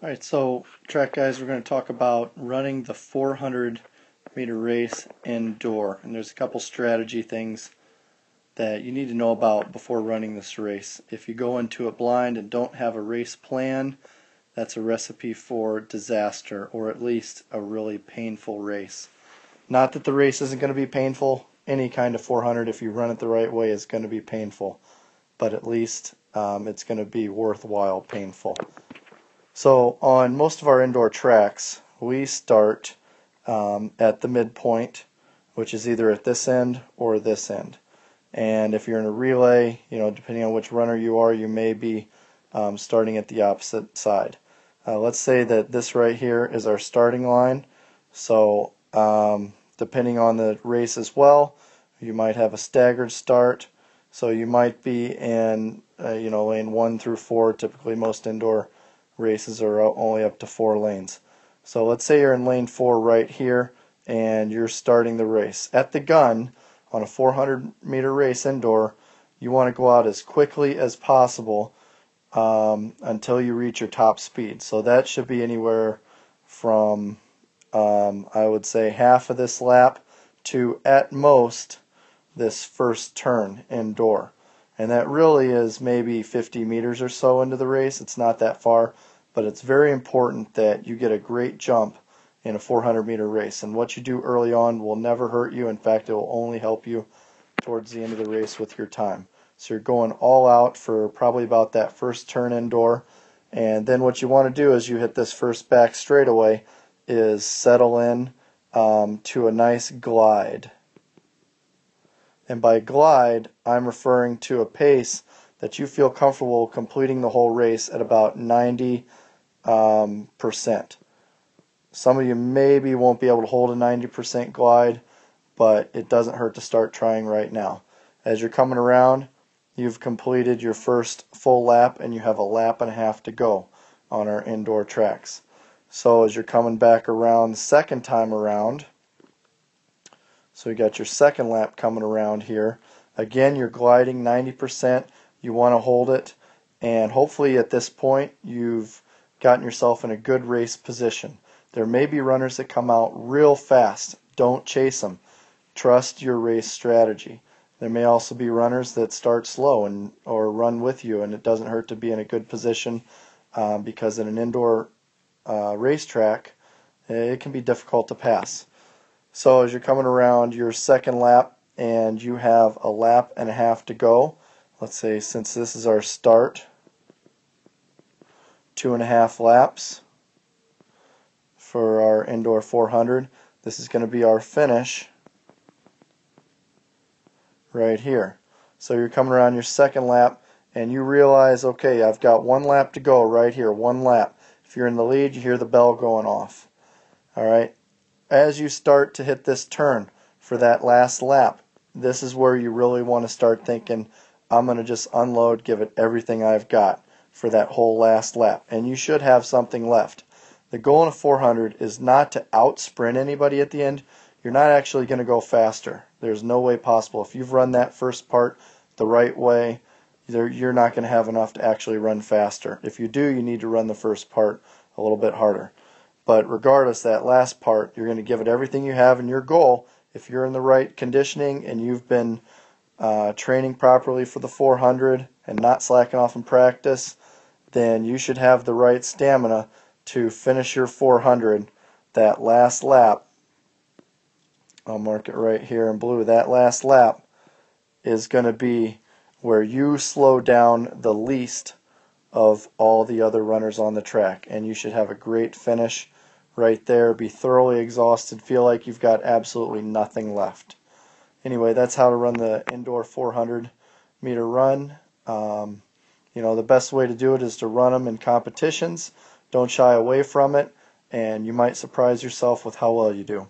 Alright, so track guys, we're going to talk about running the 400-meter race indoor. And there's a couple strategy things that you need to know about before running this race. If you go into it blind and don't have a race plan, that's a recipe for disaster, or at least a really painful race. Not that the race isn't going to be painful. Any kind of 400, if you run it the right way, is going to be painful. But at least it's going to be worthwhile painful. So on most of our indoor tracks, we start at the midpoint, which is either at this end or this end. And if you're in a relay, depending on which runner you are, you may be starting at the opposite side. Let's say that this right here is our starting line. So depending on the race as well, you might have a staggered start. So you might be in lane 1 through 4. Typically most indoor races are only up to 4 lanes. So let's say you're in lane 4 right here and you're starting the race. At the gun, on a 400-meter race indoor, you want to go out as quickly as possible until you reach your top speed. So that should be anywhere from, I would say, half of this lap to, at most, this first turn indoor. And that really is maybe 50 meters or so into the race. It's not that far, but it's very important that you get a great jump in a 400-meter race. And what you do early on will never hurt you. In fact, it will only help you towards the end of the race with your time. So you're going all out for probably about that first turn indoor. And then what you want to do as you hit this first back straightaway is settle in to a nice glide. And by glide, I'm referring to a pace that you feel comfortable completing the whole race at about 90%. Some of you maybe won't be able to hold a 90% glide, but it doesn't hurt to start trying right now. As you're coming around, you've completed your first full lap and you have a lap and a half to go on our indoor tracks. So as you're coming back around the second time around, so you got your second lap coming around here. Again, you're gliding 90%. You want to hold it, and hopefully at this point you've gotten yourself in a good race position. There may be runners that come out real fast. Don't chase them. Trust your race strategy. There may also be runners that start slow or run with you, and it doesn't hurt to be in a good position because in an indoor racetrack, it can be difficult to pass. So as you're coming around your second lap and you have a lap and a half to go, let's say since this is our start, 2.5 laps for our indoor 400. This is going to be our finish right here. So you're coming around your second lap and you realize, okay, I've got 1 lap to go right here, 1 lap. If you're in the lead, you hear the bell going off. All right. As you start to hit this turn for that last lap, this is where you really want to start thinking, I'm going to just unload, give it everything I've got for that whole last lap. And you should have something left. The goal in a 400 is not to out sprint anybody at the end. You're not actually going to go faster. There's no way possible. If you've run that first part the right way, you're not going to have enough to actually run faster. If you do, you need to run the first part a little bit harder. But regardless, that last part, you're going to give it everything you have, and your goal, if you're in the right conditioning and you've been training properly for the 400 and not slacking off in practice, then you should have the right stamina to finish your 400. That last lap, I'll mark it right here in blue, that last lap is going to be where you slow down the least of all the other runners on the track, and you should have a great finish right there, be thoroughly exhausted, feel like you've got absolutely nothing left. Anyway, that's how to run the indoor 400-meter run. The best way to do it is to run them in competitions. Don't shy away from it, and you might surprise yourself with how well you do.